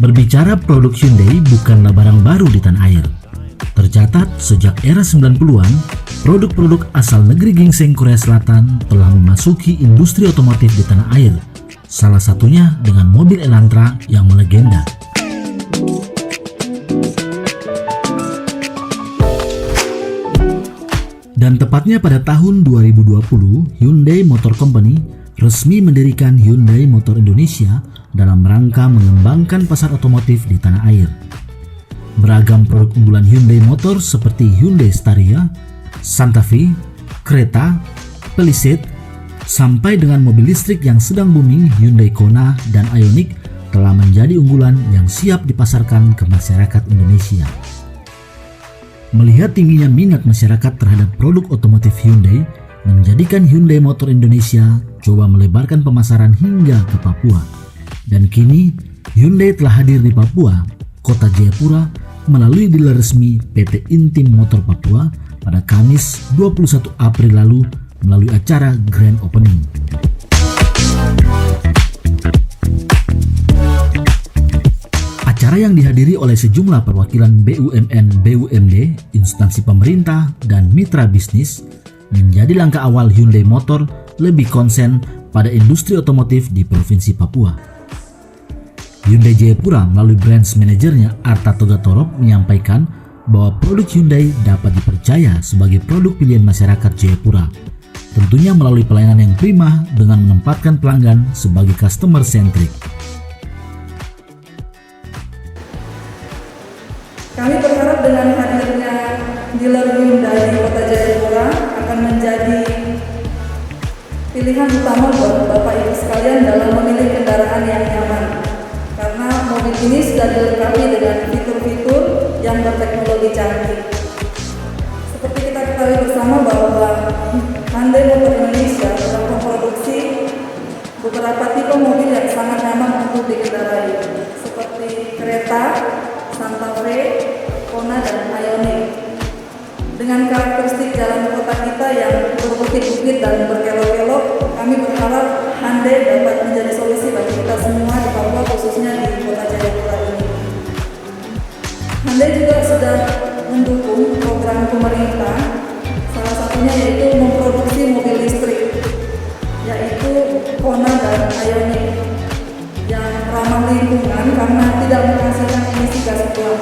Berbicara produk Hyundai bukanlah barang baru di tanah air. Tercatat sejak era 90-an, produk-produk asal negeri gingseng Korea Selatan telah memasuki industri otomotif di tanah air. Salah satunya dengan mobil Elantra yang melegenda. Dan tepatnya pada tahun 2020, Hyundai Motor Company resmi mendirikan Hyundai Motor Indonesia dalam rangka mengembangkan pasar otomotif di tanah air. Beragam produk unggulan Hyundai Motor seperti Hyundai Staria, Santa Fe, Creta, Palisade, sampai dengan mobil listrik yang sedang booming Hyundai Kona dan Ioniq telah menjadi unggulan yang siap dipasarkan ke masyarakat Indonesia. Melihat tingginya minat masyarakat terhadap produk otomotif Hyundai, menjadikan Hyundai Motor Indonesia coba melebarkan pemasaran hingga ke Papua. Dan kini Hyundai telah hadir di Papua, Kota Jayapura, melalui dealer resmi PT Intim Motor Papua pada Kamis 21 April lalu melalui acara Grand Opening. Acara yang dihadiri oleh sejumlah perwakilan BUMN, BUMD, instansi pemerintah, dan mitra bisnis menjadi langkah awal Hyundai Motor lebih konsen pada industri otomotif di Provinsi Papua. Hyundai Jayapura melalui branch manajernya Arta Togatorop menyampaikan bahwa produk Hyundai dapat dipercaya sebagai produk pilihan masyarakat Jayapura. Tentunya melalui pelayanan yang prima dengan menempatkan pelanggan sebagai customer centric. Kami berharap dengan hadirnya dealer Hyundai di Kota Jayapura akan menjadi pilihan utama buat Bapak Ibu sekalian dalam memilih kendaraan yang nyaman. Karena mobil ini sudah dilengkapi dengan fitur-fitur yang berteknologi canggih. Seperti kita ketahui bersama bahwa Hyundai Motor Indonesia telah memproduksi beberapa tipe mobil yang sangat nyaman untuk dikendarai, seperti Creta, Santa Fe, Kona, dan Ioniq. Dengan karakteristik jalan kota kita yang berbukit-bukit dan berkelok-kelok, kami berharap Hyundai dapat menjadi solusi bagi kita semua di Papua, khususnya di Kota Jayapura ini. Hyundai juga sudah mendukung program pemerintah, salah satunya yaitu memproduksi mobil listrik, yaitu Kona dan Ioniq, yang ramah lingkungan karena tidak menghasilkan emisi gas buang.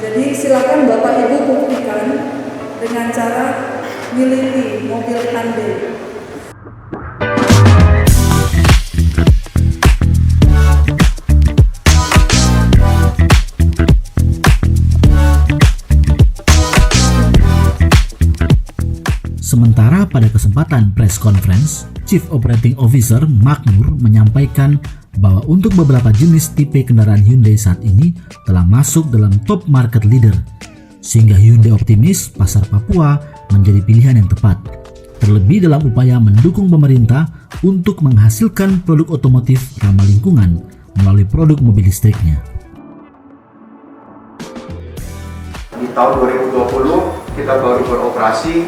Jadi silakan Bapak Ibu buktikan dengan cara miliki mobil Hyundai. Sementara pada kesempatan press conference, Chief Operating Officer Makmur menyampaikan bahwa untuk beberapa jenis tipe kendaraan Hyundai saat ini telah masuk dalam top market leader, sehingga Hyundai optimis pasar Papua menjadi pilihan yang tepat, terlebih dalam upaya mendukung pemerintah untuk menghasilkan produk otomotif ramah lingkungan melalui produk mobil listriknya. Di tahun 2020 kita baru beroperasi,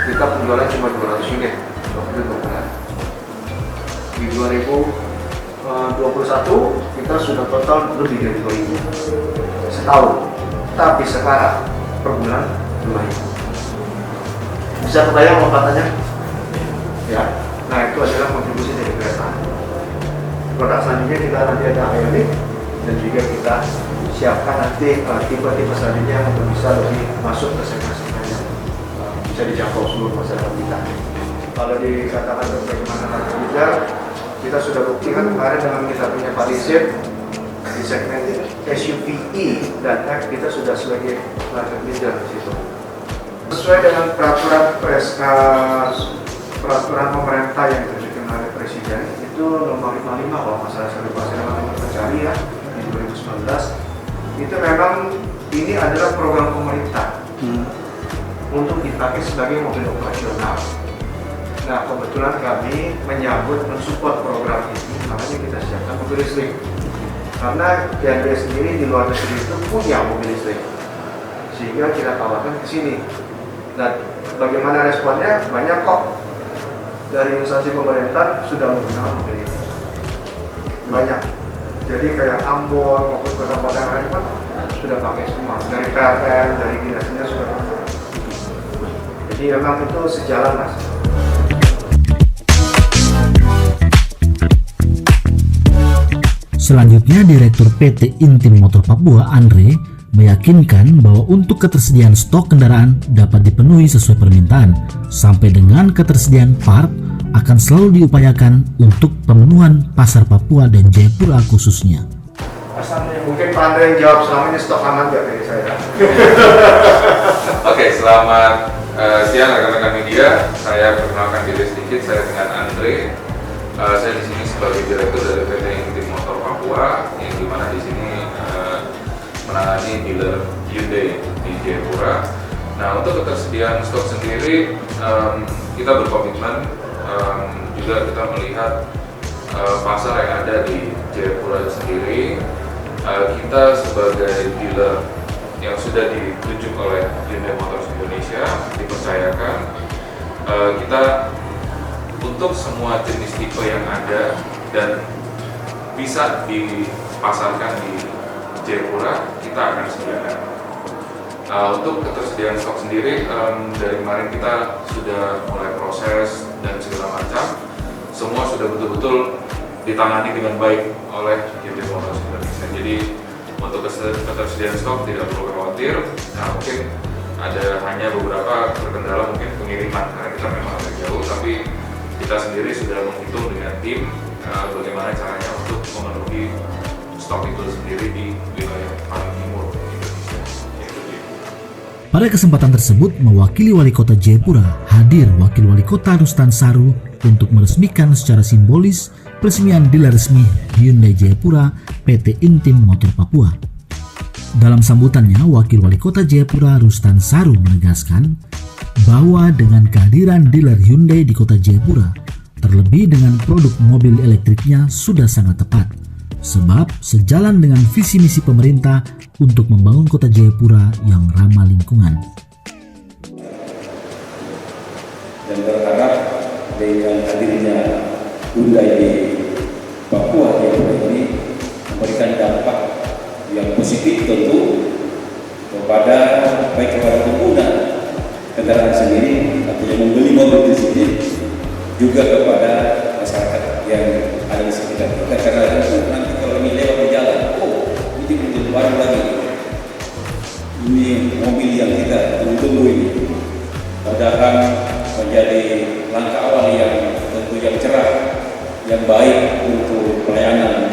kita penjualan cuma 200 unit waktu itu. Di 2021 kita sudah total lebih dari 2.000 setahun, tapi sekarang per bulan 2.000. Bisa kebayang lompatannya? Ya, nah itu adalah kontribusi dari kereta. Produk selanjutnya kita nanti ada Ioniq, dan juga kita siapkan nanti tipe-tipe selanjutnya untuk bisa lebih masuk ke segmen-segmen yang bisa dijangkau seluruh masyarakat kita. Kalau dikatakan bagaimana market leader, kita sudah buktikan kemarin dengan kita punya Palisade di segmen SUV E dan F, kita sudah sebagai market leader di situ. Sesuai dengan peraturan pemerintah yang diterbitkan oleh Presiden, itu nomor 55 kalau masalah saya lupa, saya teman mencari ya, di 2019, itu memang ini adalah program pemerintah untuk dipakai sebagai mobil operasional. Nah, kebetulan kami menyambut, mensupport program ini, makanya kita siapkan mobil listrik. Karena Hyundai sendiri di luar negeri itu punya mobil listrik, sehingga kita tawarkan ke sini. Dan bagaimana responnya? Banyak kok dari instansi pemerintah sudah menggunakan mobil ini. Banyak. Jadi kayak Ambon maupun kota-kota yang lain kan sudah pakai semua, dari PLN, dari dinasnya sudah pakai. Jadi memang itu sejalan mas. Selanjutnya, Direktur PT Intim Motor Papua, Andre, meyakinkan bahwa untuk ketersediaan stok kendaraan dapat dipenuhi sesuai permintaan, sampai dengan ketersediaan part akan selalu diupayakan untuk pemenuhan pasar Papua dan Jayapura khususnya. Mungkin Pak Andre yang jawab, selama ini stok aman nggak dari saya? Oke, selamat siang rekan-rekan media. Saya perkenalkan diri sedikit, saya dengan Andre. Saya di sini sebagai direktur dari PT Intim Motor Papua, yang dimana di sini menangani dealer Hyundai di Jayapura. Nah, untuk ketersediaan stok sendiri, kita berkomitmen juga kita melihat pasar yang ada di Jayapura sendiri. Kita sebagai dealer yang sudah ditunjuk oleh Hyundai Motors Indonesia dipercayakan kita untuk semua jenis tipe yang ada dan bisa dipasarkan di Jayapura, kita akan sediakan. Untuk ketersediaan stok sendiri, dari kemarin kita sudah mulai proses dan segala macam, semua sudah betul-betul ditangani dengan baik oleh Hyundai Motors Indonesia. Jadi untuk ketersediaan stok tidak perlu khawatir. Nah, mungkin ada hanya beberapa terkendala mungkin pengiriman karena kita memang agak jauh, tapi kita sendiri sudah menghitung dengan tim bagaimana caranya untuk memenuhi stok itu sendiri di wilayah paling timur Indonesia. Pada kesempatan tersebut, mewakili Wali Kota Jayapura, hadir Wakil Wali Kota Rustan Saru untuk meresmikan secara simbolis peresmian dealer resmi Hyundai Jayapura PT Intim Motor Papua. Dalam sambutannya, Wakil Wali Kota Jayapura Rustan Saru menegaskan bahwa dengan kehadiran dealer Hyundai di Kota Jayapura, terlebih dengan produk mobil elektriknya sudah sangat tepat, sebab sejalan dengan visi misi pemerintah untuk membangun Kota Jayapura yang ramah lingkungan. Dan berharap dengan hadirnya Hyundai di Papua Jayapura ini memberikan dampak yang positif tentu kepada baik kepada pengguna kendaraan sendiri atau yang membeli mobil di sini, juga kepada masyarakat yang ada di sekitar kita. Karena itu nanti kalau ini lewat di jalan, oh ini mobil baru lagi, ini mobil yang kita tunggu ini, mudah-mudahan menjadi langkah awal yang tentu yang cerah, yang baik untuk pelayanan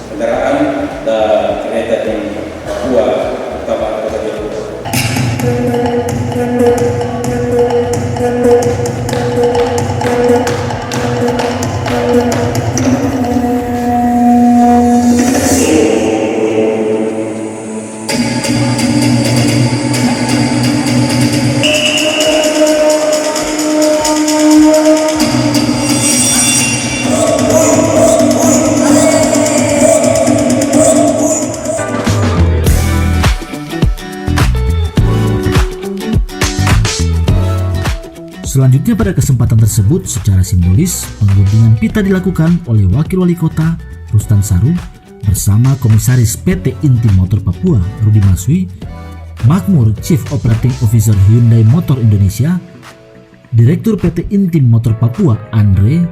kendaraan dan kereta di Papua, terutama Kota Jayapura. Selanjutnya, pada kesempatan tersebut secara simbolis pengguntingan pita dilakukan oleh Wakil Wali Kota Rustan Saru bersama Komisaris PT Intim Motor Papua Rudi Maswi, Makmur Chief Operating Officer Hyundai Motor Indonesia, Direktur PT Intim Motor Papua Andre,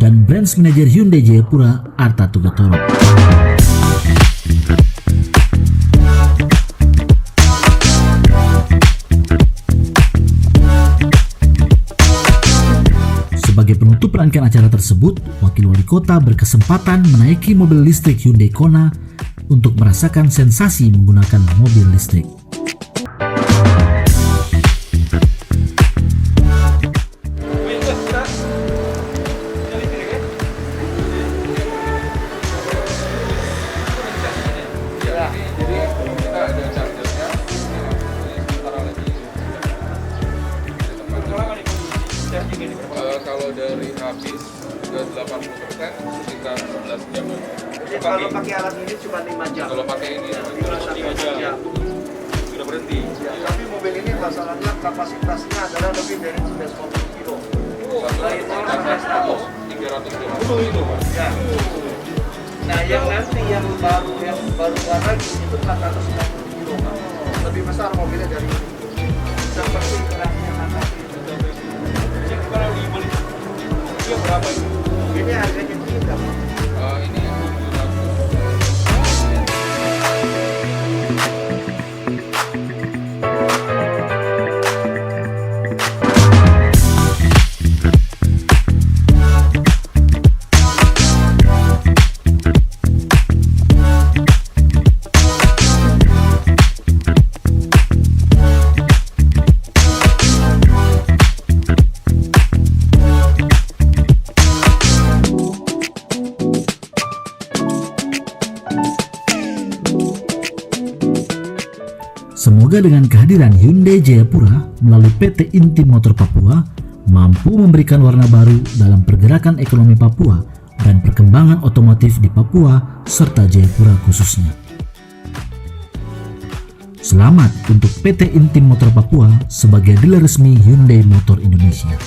dan Branch Manager Hyundai Jayapura Arta Tugatoro. Sebagai penutup rangkaian acara tersebut, Wakil Wali Kota berkesempatan menaiki mobil listrik Hyundai Kona untuk merasakan sensasi menggunakan mobil listrik. Kalau dari habis ke 80% sekitar 11 jam. Jadi kalau pakai alat ini cuma 5 jam. Kalau pakai ini Cuma 5 jam. sudah berhenti. Ya, tapi mobil ini masalahnya kapasitasnya adalah lebih dari 950 kilo. Satu Nah, itu sampai 100. 350 itu Pak. Ya. Nah, yang nanti yang baru lagi itu 450 kilo, Pak. Lebih besar mobilnya dari ini. Seperti kerasnya nanti. Jadi kalau dibeli itu berapa itu? Ini harganya kita. Ini 700. Semoga dengan kehadiran Hyundai Jayapura melalui PT Inti Motor Papua mampu memberikan warna baru dalam pergerakan ekonomi Papua dan perkembangan otomotif di Papua serta Jayapura khususnya. Selamat untuk PT Inti Motor Papua sebagai dealer resmi Hyundai Motor Indonesia.